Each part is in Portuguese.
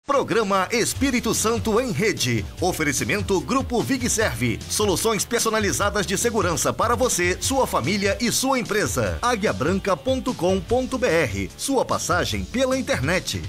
Programa Espírito Santo em Rede. Oferecimento Grupo VigServe. Soluções personalizadas de segurança para você, sua família e sua empresa. Aguiabranca.com.br. Sua passagem pela internet.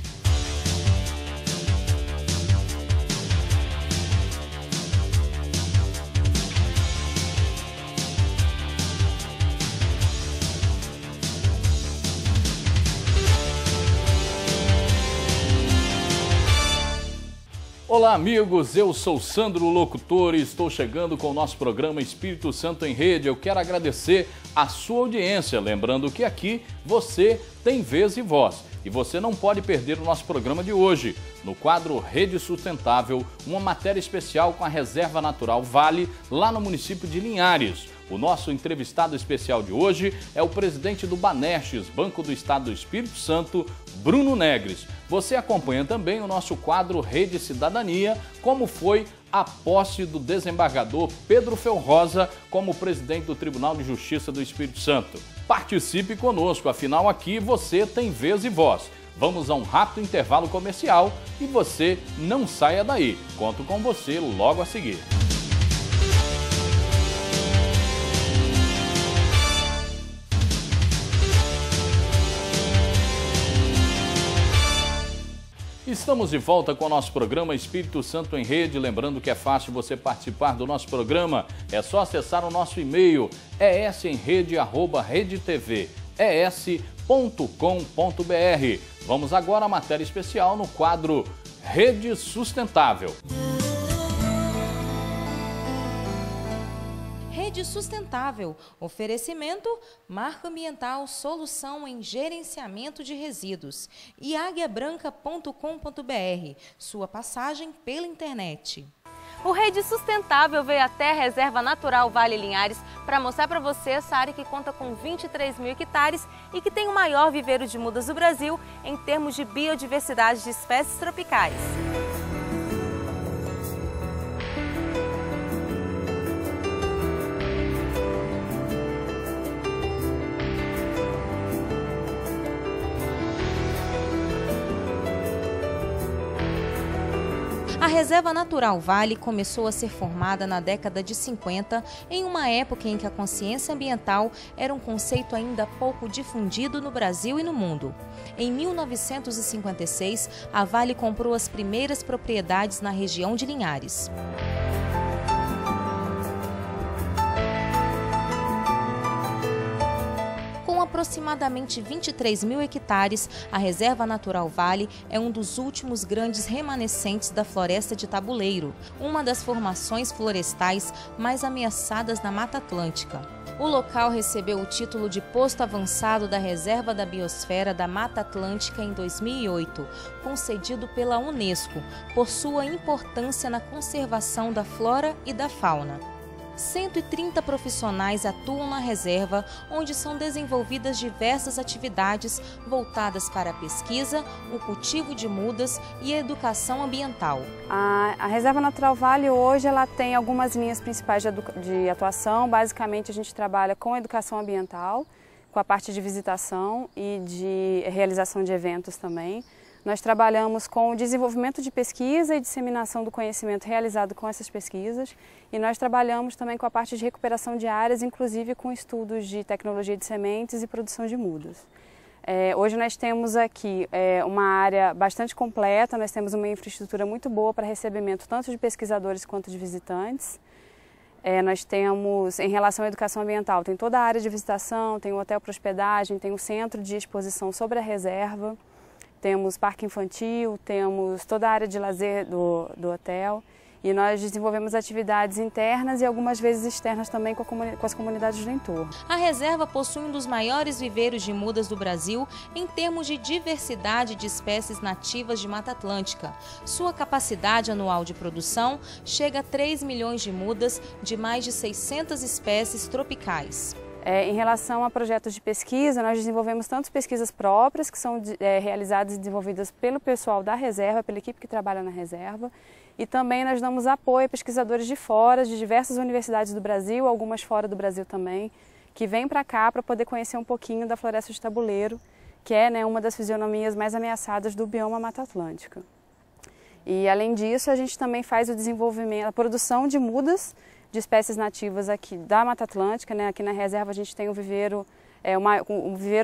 Olá amigos, eu sou Sandro Locutor e estou chegando com o nosso programa Espírito Santo em Rede. Eu quero agradecer a sua audiência, lembrando que aqui você tem vez e voz. E você não pode perder o nosso programa de hoje. No quadro Rede Sustentável, uma matéria especial com a Reserva Natural Vale, lá no município de Linhares. O nosso entrevistado especial de hoje é o presidente do Banestes, Banco do Estado do Espírito Santo, Bruno Negres. Você acompanha também o nosso quadro Rede Cidadania, como foi a posse do desembargador Pedro Felrosa como presidente do Tribunal de Justiça do Espírito Santo. Participe conosco, afinal aqui você tem vez e voz. Vamos a um rápido intervalo comercial e você não saia daí. Conto com você logo a seguir. Estamos de volta com o nosso programa Espírito Santo em Rede. Lembrando que é fácil você participar do nosso programa. É só acessar o nosso e-mail esenrede@redetv.es.com.br. Vamos agora à matéria especial no quadro Rede Sustentável. Rede Sustentável, oferecimento, marca ambiental, solução em gerenciamento de resíduos e aguiabranca.com.br, sua passagem pela internet. O Rede Sustentável veio até a Reserva Natural Vale Linhares para mostrar para você essa área que conta com 23 mil hectares e que tem o maior viveiro de mudas do Brasil em termos de biodiversidade de espécies tropicais. A Reserva Natural Vale começou a ser formada na década de 50, em uma época em que a consciência ambiental era um conceito ainda pouco difundido no Brasil e no mundo. Em 1956, a Vale comprou as primeiras propriedades na região de Linhares. Com aproximadamente 23 mil hectares, a Reserva Natural Vale é um dos últimos grandes remanescentes da floresta de tabuleiro, uma das formações florestais mais ameaçadas na Mata Atlântica. O local recebeu o título de Posto Avançado da Reserva da Biosfera da Mata Atlântica em 2008, concedido pela Unesco, por sua importância na conservação da flora e da fauna. 130 profissionais atuam na reserva, onde são desenvolvidas diversas atividades voltadas para a pesquisa, o cultivo de mudas e a educação ambiental. A Reserva Natural Vale hoje ela tem algumas linhas principais de atuação. Basicamente a gente trabalha com a educação ambiental, com a parte de visitação e de realização de eventos também. Nós trabalhamos com o desenvolvimento de pesquisa e disseminação do conhecimento realizado com essas pesquisas e nós trabalhamos também com a parte de recuperação de áreas, inclusive com estudos de tecnologia de sementes e produção de mudas. Hoje nós temos aqui uma área bastante completa, nós temos uma infraestrutura muito boa para recebimento tanto de pesquisadores quanto de visitantes. Nós temos, em relação à educação ambiental, tem toda a área de visitação, tem o hotel para hospedagem, tem o centro de exposição sobre a reserva. Temos parque infantil, temos toda a área de lazer do hotel e nós desenvolvemos atividades internas e algumas vezes externas também com as comunidades do entorno. A reserva possui um dos maiores viveiros de mudas do Brasil em termos de diversidade de espécies nativas de Mata Atlântica. Sua capacidade anual de produção chega a 3 milhões de mudas de mais de 600 espécies tropicais. Em relação a projetos de pesquisa, nós desenvolvemos tanto pesquisas próprias, que são realizadas e desenvolvidas pelo pessoal da reserva, pela equipe que trabalha na reserva, e também nós damos apoio a pesquisadores de fora, de diversas universidades do Brasil, algumas fora do Brasil também, que vêm para cá para poder conhecer um pouquinho da floresta de tabuleiro, que é uma das fisionomias mais ameaçadas do bioma Mata Atlântica. E além disso, a gente também faz o desenvolvimento, a produção de mudas de espécies nativas aqui da Mata Atlântica, né? Aqui na reserva a gente tem o viveiro,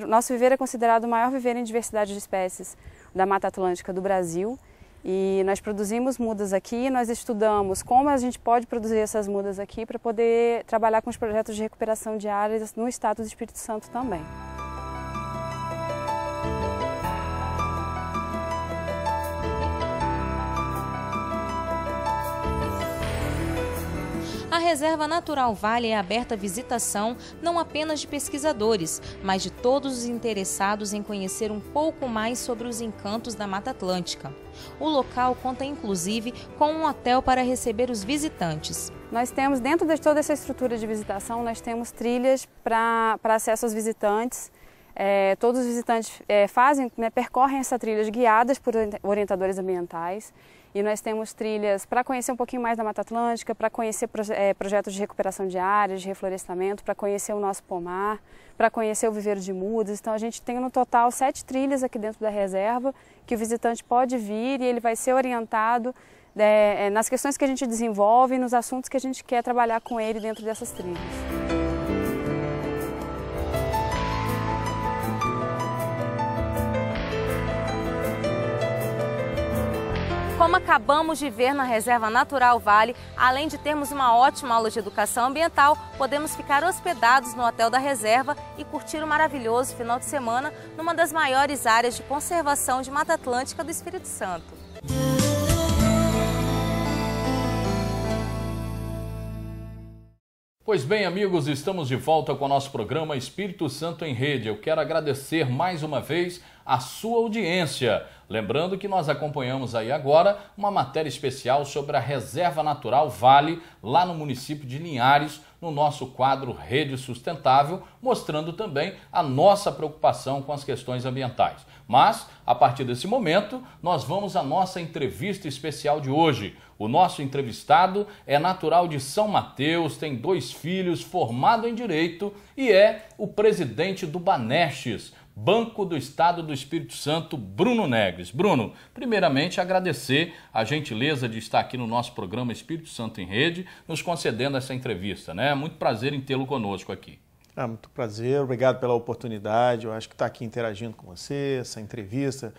nosso viveiro é considerado o maior viveiro em diversidade de espécies da Mata Atlântica do Brasil. E nós produzimos mudas aqui, nós estudamos como a gente pode produzir essas mudas aqui para poder trabalhar com os projetos de recuperação de áreas no estado do Espírito Santo também. A Reserva Natural Vale é aberta à visitação não apenas de pesquisadores, mas de todos os interessados em conhecer um pouco mais sobre os encantos da Mata Atlântica. O local conta inclusive com um hotel para receber os visitantes. Nós temos, dentro de toda essa estrutura de visitação, nós temos trilhas para acesso aos visitantes. Todos os visitantes percorrem essas trilhas guiadas por orientadores ambientais. E nós temos trilhas para conhecer um pouquinho mais da Mata Atlântica, para conhecer projetos de recuperação de áreas, de reflorestamento, para conhecer o nosso pomar, para conhecer o viveiro de mudas. Então a gente tem no total 7 trilhas aqui dentro da reserva, que o visitante pode vir e ele vai ser orientado nas questões que a gente desenvolve e nos assuntos que a gente quer trabalhar com ele dentro dessas trilhas. Como acabamos de ver na Reserva Natural Vale, além de termos uma ótima aula de educação ambiental, podemos ficar hospedados no Hotel da Reserva e curtir um maravilhoso final de semana numa das maiores áreas de conservação de Mata Atlântica do Espírito Santo. Pois bem, amigos, estamos de volta com o nosso programa Espírito Santo em Rede. Eu quero agradecer mais uma vez a sua audiência. Lembrando que nós acompanhamos aí agora uma matéria especial sobre a Reserva Natural Vale, lá no município de Linhares, no nosso quadro Rede Sustentável, mostrando também a nossa preocupação com as questões ambientais. Mas, a partir desse momento, nós vamos à nossa entrevista especial de hoje. O nosso entrevistado é natural de São Mateus, tem 2 filhos, formado em Direito e é o presidente do Banestes, Banco do Estado do Espírito Santo, Bruno Negres. Bruno, primeiramente agradecer a gentileza de estar aqui no nosso programa Espírito Santo em Rede, nos concedendo essa entrevista, né? Muito prazer em tê-lo conosco aqui. Muito prazer, obrigado pela oportunidade. Eu acho que estar aqui interagindo com você, essa entrevista,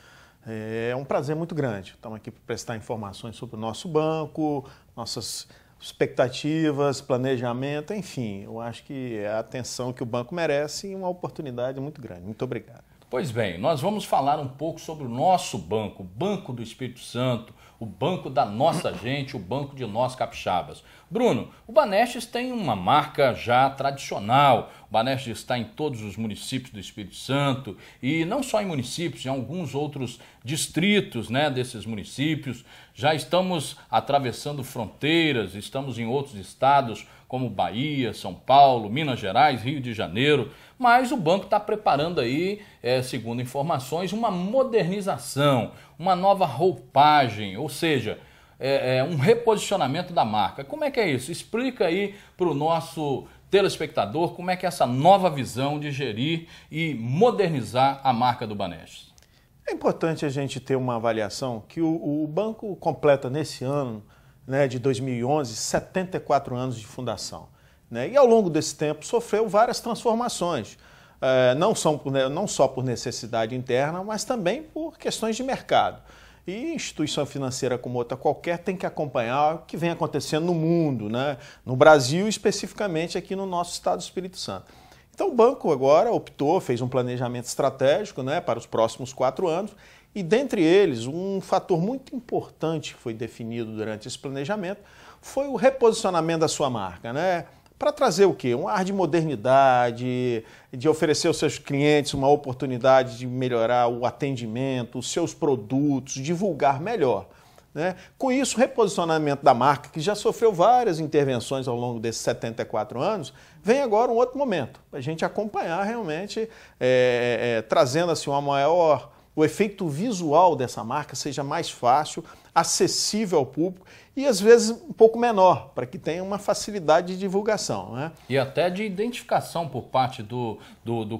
é um prazer muito grande. Estamos aqui para prestar informações sobre o nosso banco, nossas expectativas, planejamento, enfim, eu acho que é a atenção que o banco merece e uma oportunidade muito grande. Muito obrigado. Pois bem, nós vamos falar um pouco sobre o nosso banco, o Banco do Espírito Santo, o banco da nossa gente, o banco de nós capixabas. Bruno, o Banestes tem uma marca já tradicional. O Banestes está em todos os municípios do Espírito Santo e não só em municípios, em alguns outros distritos, né, desses municípios. Já estamos atravessando fronteiras, estamos em outros estados como Bahia, São Paulo, Minas Gerais, Rio de Janeiro, mas o banco está preparando aí, segundo informações, uma modernização, uma nova roupagem, ou seja, um reposicionamento da marca. Como é que é isso? Explica aí para o nosso telespectador como é que é essa nova visão de gerir e modernizar a marca do Banestes. É importante a gente ter uma avaliação que o banco completa nesse ano, né, de 2011, 74 anos de fundação. Né? E ao longo desse tempo sofreu várias transformações, não só por necessidade interna, mas também por questões de mercado. E instituição financeira como outra qualquer tem que acompanhar o que vem acontecendo no mundo, né? No Brasil, especificamente aqui no nosso estado do Espírito Santo. Então o banco agora fez um planejamento estratégico, né, para os próximos 4 anos, e dentre eles um fator muito importante que foi definido durante esse planejamento foi o reposicionamento da sua marca, né? Para trazer o quê? Um ar de modernidade, de oferecer aos seus clientes uma oportunidade de melhorar o atendimento, os seus produtos, divulgar melhor. Né? Com isso, o reposicionamento da marca, que já sofreu várias intervenções ao longo desses 74 anos, vem agora um outro momento, para a gente acompanhar realmente, trazendo assim, o efeito visual dessa marca seja mais fácil, acessível ao público e às vezes um pouco menor, para que tenha uma facilidade de divulgação, né? E até de identificação por parte do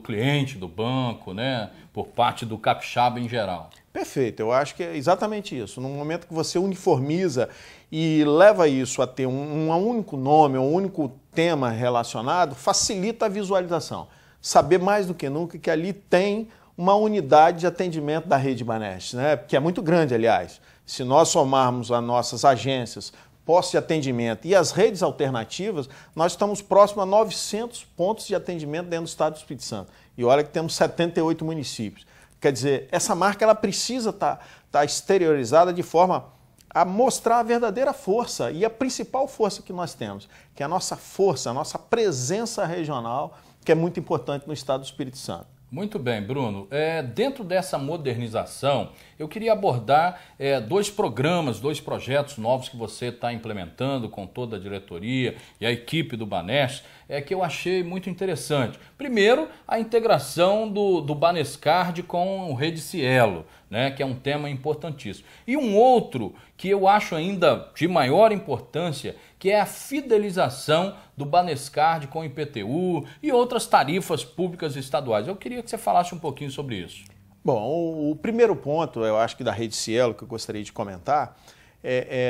cliente, do banco, né? Por parte do capixaba em geral. Perfeito, eu acho que é exatamente isso. No momento que você uniformiza e leva isso a ter um único nome, um único tema relacionado, facilita a visualização. Saber mais do que nunca que ali tem uma unidade de atendimento da rede Banestes, né? Que é muito grande, aliás. Se nós somarmos as nossas agências, postos de atendimento e as redes alternativas, nós estamos próximos a 900 pontos de atendimento dentro do estado do Espírito Santo. E olha que temos 78 municípios. Quer dizer, essa marca ela precisa estar exteriorizada de forma a mostrar a verdadeira força e a principal força que nós temos, que é a nossa força, a nossa presença regional, que é muito importante no estado do Espírito Santo. Muito bem, Bruno. Dentro dessa modernização, eu queria abordar dois programas, dois projetos novos que você está implementando com toda a diretoria e a equipe do Banestes, que eu achei muito interessante. Primeiro, a integração do Banescard com o Rede Cielo, né, que é um tema importantíssimo. E um outro que eu acho ainda de maior importância, que é a fidelização do Banescard com o IPTU e outras tarifas públicas estaduais. Eu queria que você falasse um pouquinho sobre isso. Bom, o primeiro ponto, eu acho que da Rede Cielo, que eu gostaria de comentar,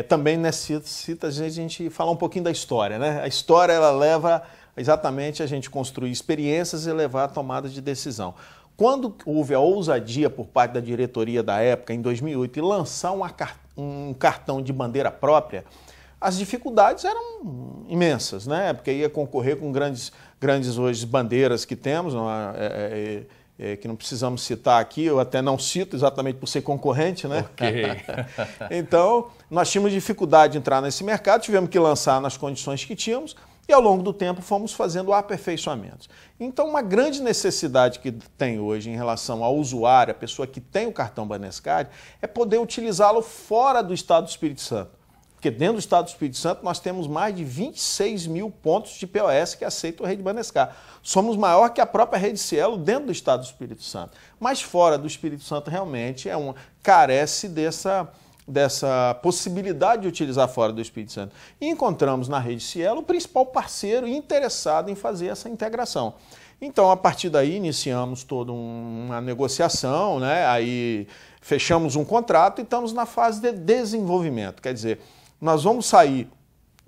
também necessita a gente falar um pouquinho da história, né? A história, ela leva exatamente a gente construir experiências e levar a tomada de decisão. Quando houve a ousadia por parte da diretoria da época, em 2008, e lançar um cartão de bandeira própria, as dificuldades eram imensas, né? Porque ia concorrer com grandes hoje bandeiras que temos, que não precisamos citar aqui, eu até não cito exatamente por ser concorrente, né? Okay. Então, nós tínhamos dificuldade de entrar nesse mercado, tivemos que lançar nas condições que tínhamos e ao longo do tempo fomos fazendo aperfeiçoamentos. Então, uma grande necessidade que tem hoje em relação ao usuário, a pessoa que tem o cartão Banescard, é poder utilizá-lo fora do estado do Espírito Santo. Porque dentro do estado do Espírito Santo nós temos mais de 26 mil pontos de POS que aceitam a rede Banescard. Somos maior que a própria Rede Cielo dentro do estado do Espírito Santo. Mas fora do Espírito Santo realmente carece dessa possibilidade de utilizar fora do Espírito Santo. E encontramos na Rede Cielo o principal parceiro interessado em fazer essa integração. Então, a partir daí, iniciamos toda uma negociação, né? Aí fechamos um contrato e estamos na fase de desenvolvimento. Quer dizer, nós vamos sair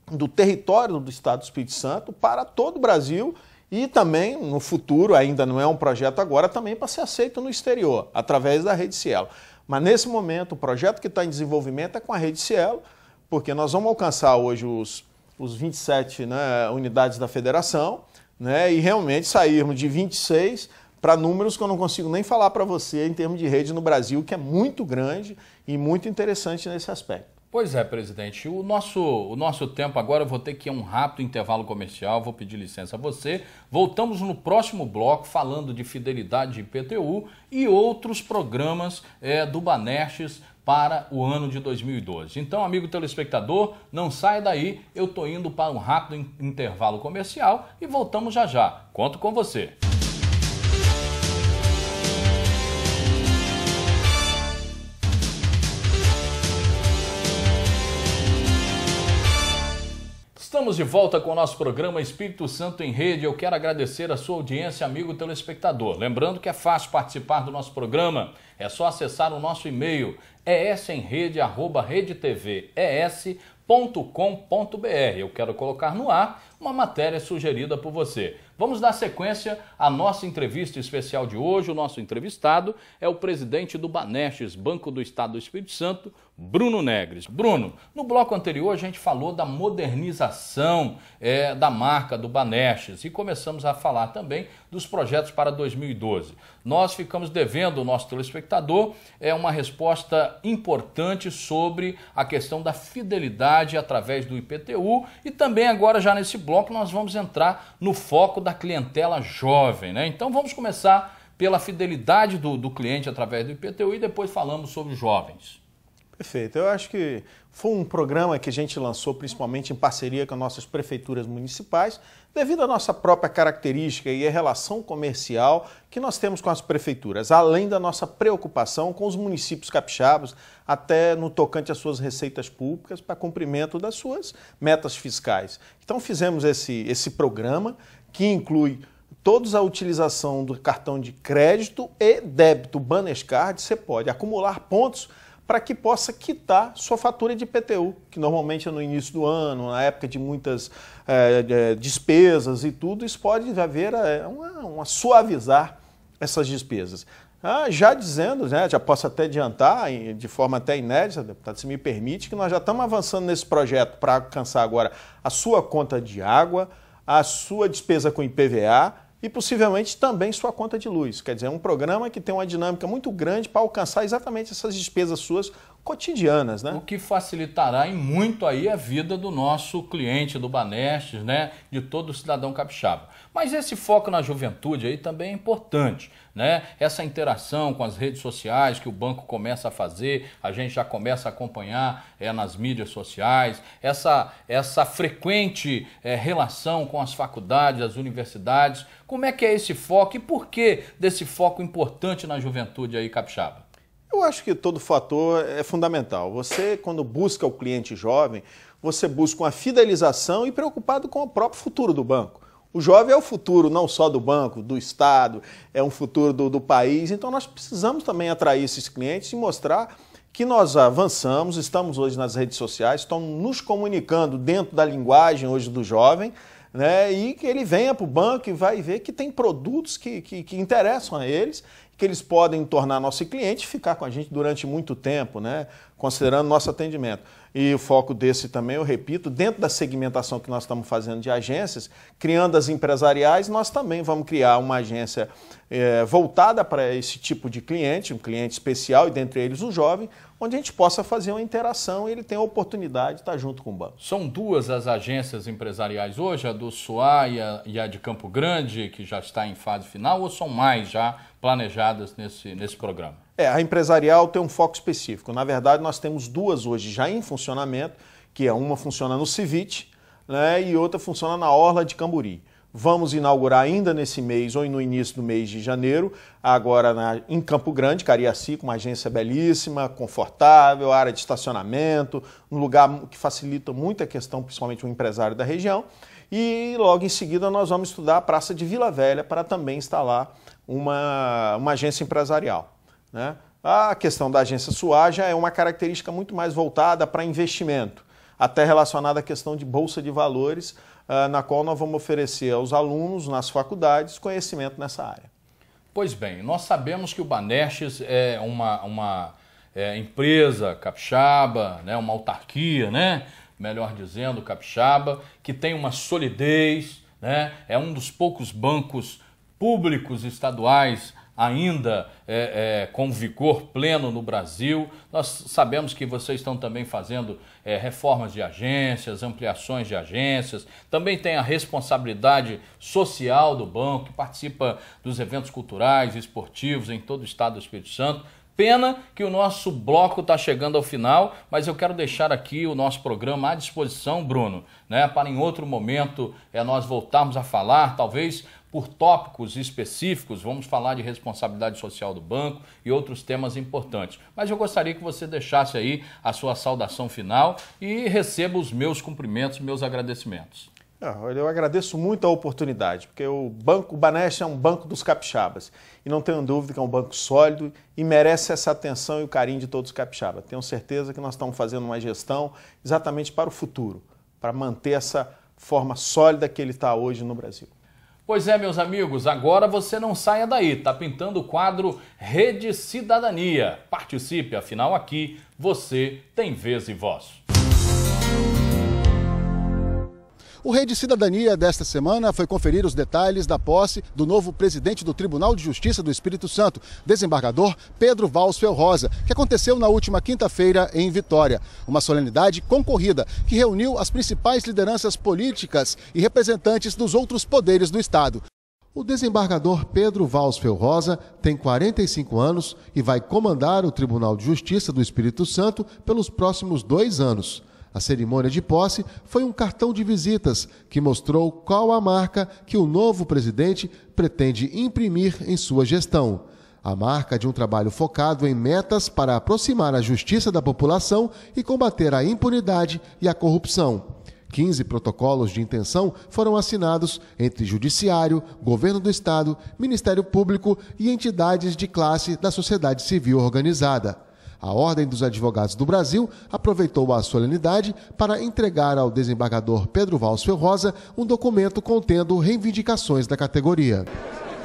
do território do estado do Espírito Santo para todo o Brasil e também, no futuro, ainda não é um projeto agora, também para ser aceito no exterior, através da Rede Cielo. Mas nesse momento, o projeto que está em desenvolvimento é com a Rede Cielo, porque nós vamos alcançar hoje os 27 unidades da federação, né, e realmente sairmos de 26 para números que eu não consigo nem falar para você em termos de rede no Brasil, que é muito grande e muito interessante nesse aspecto. Pois é, presidente. O nosso tempo agora, eu vou ter que ir a um rápido intervalo comercial, vou pedir licença a você. Voltamos no próximo bloco falando de fidelidade de IPTU e outros programas do Banestes para o ano de 2012. Então, amigo telespectador, não saia daí, eu estou indo para um rápido intervalo comercial e voltamos já já. Conto com você. Estamos de volta com o nosso programa Espírito Santo em Rede. Eu quero agradecer a sua audiência, amigo telespectador. Lembrando que é fácil participar do nosso programa. É só acessar o nosso e-mail esemrede@redetves.com.br. Eu quero colocar no ar uma matéria sugerida por você. Vamos dar sequência à nossa entrevista especial de hoje. O nosso entrevistado é o presidente do Banestes, Banco do Estado do Espírito Santo, Bruno Negres. Bruno, no bloco anterior a gente falou da modernização da marca do Banestes e começamos a falar também dos projetos para 2012. Nós ficamos devendo ao nosso telespectador uma resposta importante sobre a questão da fidelidade através do IPTU e também agora já nesse bloco nós vamos entrar no foco da clientela jovem, né? Então vamos começar pela fidelidade do cliente através do IPTU e depois falamos sobre os jovens. Perfeito. Eu acho que foi um programa que a gente lançou principalmente em parceria com nossas prefeituras municipais, devido à nossa própria característica e a relação comercial que nós temos com as prefeituras, além da nossa preocupação com os municípios capixabas, até no tocante às suas receitas públicas para cumprimento das suas metas fiscais. Então fizemos esse programa que inclui toda a utilização do cartão de crédito e débito Banescard. Você pode acumular pontos para que possa quitar sua fatura de IPTU, que normalmente é no início do ano, na época de muitas despesas e tudo, isso pode haver uma suavizar essas despesas. Já dizendo, né, já posso até adiantar, de forma até inédita, deputado, se me permite, que nós já estamos avançando nesse projeto para alcançar agora a sua conta de água, a sua despesa com IPVA, e possivelmente também sua conta de luz. Quer dizer, é um programa que tem uma dinâmica muito grande para alcançar exatamente essas despesas suas cotidianas, né? O que facilitará em muito aí a vida do nosso cliente do Banestes, né? De todo cidadão capixaba. Mas esse foco na juventude aí também é importante, né? Essa interação com as redes sociais que o banco começa a fazer, a gente já começa a acompanhar nas mídias sociais, essa frequente relação com as faculdades, as universidades. Como é que é esse foco e por que desse foco importante na juventude aí capixaba? Eu acho que todo fator é fundamental. Você, quando busca o cliente jovem, você busca uma fidelização e preocupado com o próprio futuro do banco. O jovem é o futuro não só do banco, do Estado, é um futuro do país. Então nós precisamos também atrair esses clientes e mostrar que nós avançamos, estamos hoje nas redes sociais, estamos nos comunicando dentro da linguagem hoje do jovem, né? E que ele venha para o banco e vai ver que tem produtos que interessam a eles, que eles podem tornar nosso cliente e ficar com a gente durante muito tempo, né? Considerando nosso atendimento. E o foco desse também, eu repito, dentro da segmentação que nós estamos fazendo de agências, criando as empresariais, nós também vamos criar uma agência voltada para esse tipo de cliente, um cliente especial, e dentre eles o jovem, onde a gente possa fazer uma interação e ele tem a oportunidade de estar junto com o banco. São duas as agências empresariais hoje, a do Suá e a de Campo Grande, que já está em fase final, ou são mais já planejadas nesse programa? A empresarial tem um foco específico. Na verdade, nós temos duas hoje já em funcionamento, que uma funciona no Civite, né, e outra funciona na Orla de Camburi. Vamos inaugurar ainda nesse mês ou no início do mês de janeiro, agora em Campo Grande, Cariaci, com uma agência belíssima, confortável, área de estacionamento, um lugar que facilita muito a questão, principalmente o empresário da região. E logo em seguida nós vamos estudar a Praça de Vila Velha para também instalar uma agência empresarial, né? A questão da agência Suá já é uma característica muito mais voltada para investimento, até relacionada à questão de bolsa de valores, na qual nós vamos oferecer aos alunos nas faculdades conhecimento nessa área. Pois bem, nós sabemos que o Banestes é uma empresa capixaba, né, uma autarquia, né, melhor dizendo, capixaba, que tem uma solidez, né, é um dos poucos bancos públicos estaduais ainda com vigor pleno no Brasil. Nós sabemos que vocês estão também fazendo reformas de agências, ampliações de agências, também tem a responsabilidade social do banco, que participa dos eventos culturais e esportivos em todo o estado do Espírito Santo. Pena que o nosso bloco está chegando ao final, mas eu quero deixar aqui o nosso programa à disposição, Bruno, né, para em outro momento nós voltarmos a falar, talvez por tópicos específicos, vamos falar de responsabilidade social do banco e outros temas importantes. Mas eu gostaria que você deixasse aí a sua saudação final e receba os meus cumprimentos, meus agradecimentos. Eu agradeço muito a oportunidade, porque o Banestes é um banco dos capixabas e não tenho dúvida que é um banco sólido e merece essa atenção e o carinho de todos os capixabas. Tenho certeza que nós estamos fazendo uma gestão exatamente para o futuro, para manter essa forma sólida que ele está hoje no Brasil. Pois é, meus amigos, agora você não saia daí, tá pintando o quadro Rede Cidadania. Participe, afinal aqui você tem vez e voz. O Rede Cidadania desta semana foi conferir os detalhes da posse do novo presidente do Tribunal de Justiça do Espírito Santo, desembargador Pedro Valsfel Rosa, que aconteceu na última quinta-feira em Vitória. Uma solenidade concorrida que reuniu as principais lideranças políticas e representantes dos outros poderes do Estado. O desembargador Pedro Valls Felrosa tem 45 anos e vai comandar o Tribunal de Justiça do Espírito Santo pelos próximos 2 anos. A cerimônia de posse foi um cartão de visitas que mostrou qual a marca que o novo presidente pretende imprimir em sua gestão. A marca de um trabalho focado em metas para aproximar a justiça da população e combater a impunidade e a corrupção. 15 protocolos de intenção foram assinados entre Judiciário, Governo do Estado, Ministério Público e entidades de classe da sociedade civil organizada. A Ordem dos Advogados do Brasil aproveitou a solenidade para entregar ao desembargador Pedro Valls Felrosa um documento contendo reivindicações da categoria.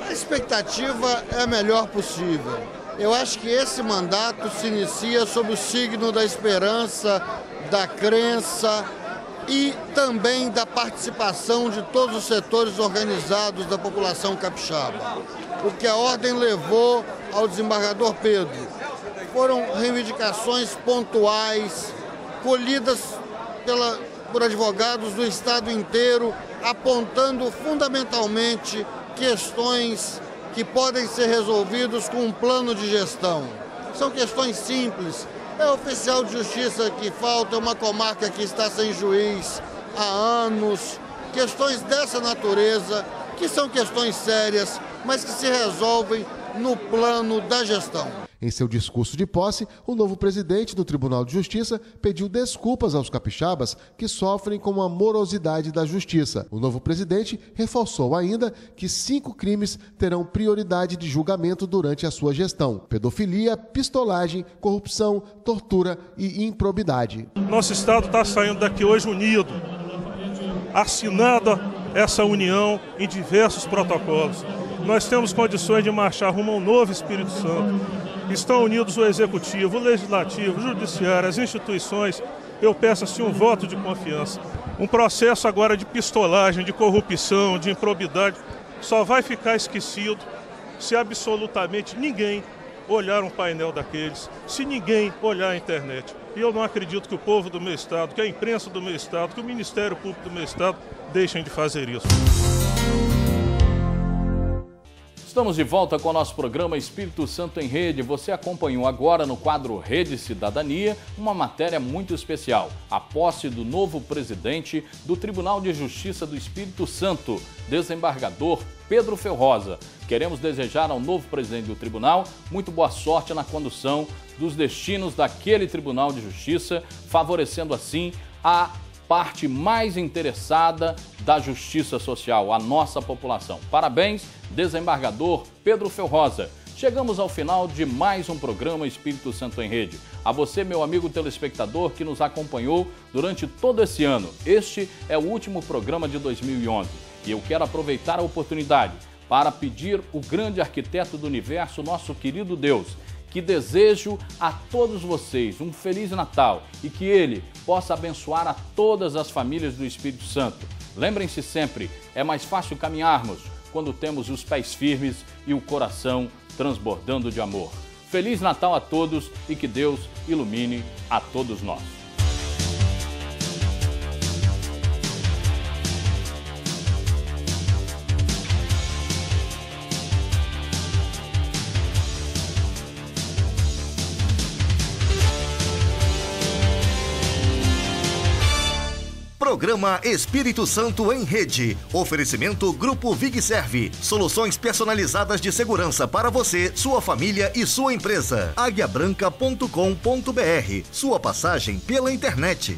A expectativa é a melhor possível. Eu acho que esse mandato se inicia sob o signo da esperança, da crença e também da participação de todos os setores organizados da população capixaba. O que a Ordem levou ao desembargador Pedro foram reivindicações pontuais, colhidas por advogados do Estado inteiro, apontando fundamentalmente questões que podem ser resolvidas com um plano de gestão. São questões simples. É oficial de justiça que falta, é uma comarca que está sem juiz há anos. Questões dessa natureza, que são questões sérias, mas que se resolvem no plano da gestão. Em seu discurso de posse, o novo presidente do Tribunal de Justiça pediu desculpas aos capixabas que sofrem com a morosidade da justiça. O novo presidente reforçou ainda que 5 crimes terão prioridade de julgamento durante a sua gestão: pedofilia, pistolagem, corrupção, tortura e improbidade. Nosso Estado está saindo daqui hoje unido, assinada essa união em diversos protocolos. Nós temos condições de marchar rumo ao novo Espírito Santo. Estão unidos o Executivo, o Legislativo, o Judiciário, as instituições. Eu peço assim um voto de confiança. Um processo agora de pistolagem, de corrupção, de improbidade, só vai ficar esquecido se absolutamente ninguém olhar um painel daqueles, se ninguém olhar a internet. E eu não acredito que o povo do meu Estado, que a imprensa do meu Estado, que o Ministério Público do meu Estado deixem de fazer isso. Estamos de volta com o nosso programa Espírito Santo em Rede. Você acompanhou agora no quadro Rede Cidadania uma matéria muito especial: a posse do novo presidente do Tribunal de Justiça do Espírito Santo, desembargador Pedro Felrosa. Queremos desejar ao novo presidente do tribunal muito boa sorte na condução dos destinos daquele Tribunal de Justiça, favorecendo assim a parte mais interessada da justiça social, a nossa população. Parabéns, desembargador Pedro Felrosa. Chegamos ao final de mais um programa Espírito Santo em Rede. A você, meu amigo telespectador, que nos acompanhou durante todo esse ano. Este é o último programa de 2011 e eu quero aproveitar a oportunidade para pedir o grande arquiteto do universo, nosso querido Deus, que desejo a todos vocês um Feliz Natal e que Ele possa abençoar a todas as famílias do Espírito Santo. Lembrem-se sempre, é mais fácil caminharmos quando temos os pés firmes e o coração transbordando de amor. Feliz Natal a todos e que Deus ilumine a todos nós. Programa Espírito Santo em Rede. Oferecimento Grupo VigServe. Soluções personalizadas de segurança para você, sua família e sua empresa. Aguiabranca.com.br. Sua passagem pela internet.